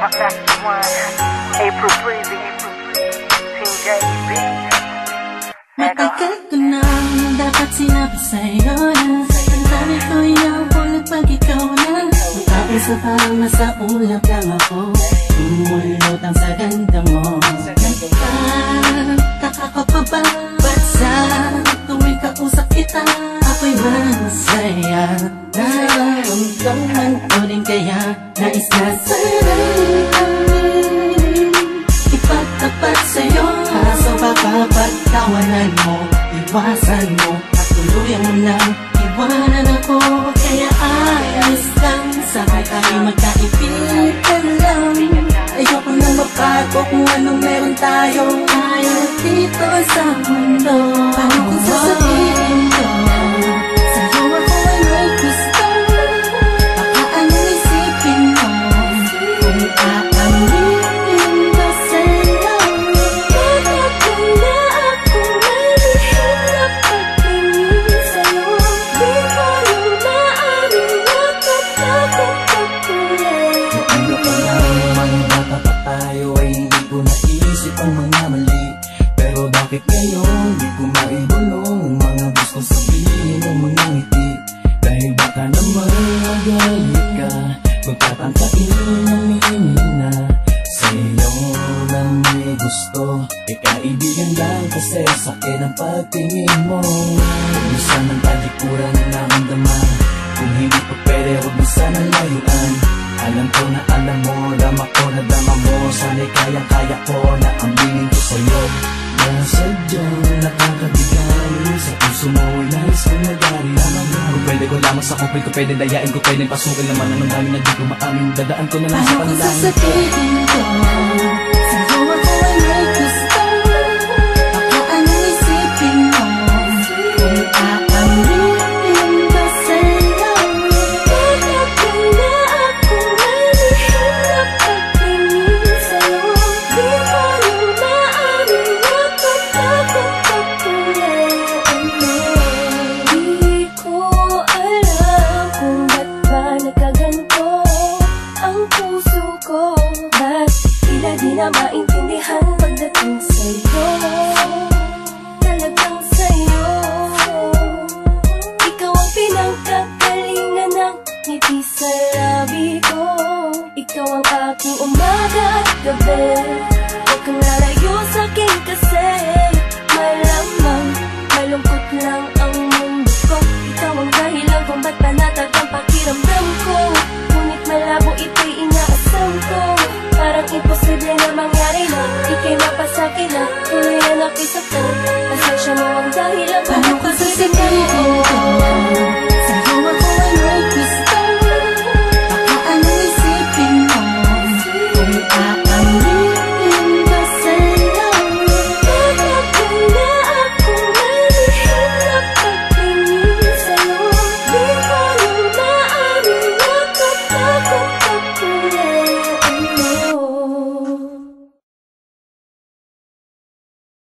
April Breezy, Team JB. Matagal ko na dapat sinabi sa'yo na ang dami ko iyaw pag ikaw na. Tapos na parang nasa ulap lang ako, umulutang sa ganda mo. Nagtataka ka pa ba? Ba't sa tuwing kausap kita ako'y masaya? Nararamdaman ko rin kaya nais na sana ipagtapat sa'yo. Kaso baka pagtawanan mo, iwasan mo at tuluyan mo lang iwanan ako. Kaya ayos lang, sabay tayo magkaibigan lang. Ayoko na mabago kung anong meron tayo dito sa mundo. Paano kung sasabihin ko sa'yo ako ay may gusto? Baka anong isipin mo kung aaminin ko sa'yo? Bakit kaya ako may lihim na pagtingin sa'yo? Di ko yung maaaring natatakot ako ulit. Ano pa lang, mga bata pa tayo ay hindi ko naisip ang mga mali. Pero bakit ngayon di ko maibulong ang mga gusto sabihin ng mga ngiti? Dahil baka naman magalit ka, magtatangkain aminin na sa'yo na may gusto. Kaibigan lang kasi sakit ang pagtingin mo. Minsan ang talikuran na naramdaman, kung hindi pa pwede huwag mo sanang layuan. Alam ko na alam mo, dama ko na dama mo. Sana'y kayang-kaya ko na aminin ko sa'yo na sadyang nakakabigay sa puso mo ay nais kong nagari. Kung pwede ko lamang sa kupil ko, pwede dayain ko, pwede pasukin naman anong dami na di ko maamin. Dadaan ko na lang sa paano kung sasabihin ko sa'yo ako ay may gusto? Baka anong isipin mo kung aaminin ko sa'yo? Bakit kaya ako may lihim na pagtingin sa'yo? Di ko yung maaaring natatakot ako ulit. Di ko alam kung ba't ba nagkaganto ang puso ko. Ba't tila di na maintindihan pagdating sa'yo? Talagang sa'yo, ikaw ang pinagkakalingan ng ngiti sa labi ko. Ikaw ang aking umaga at gabi. Huwag kang lalayo sa'kin kasi malamang malungkot lang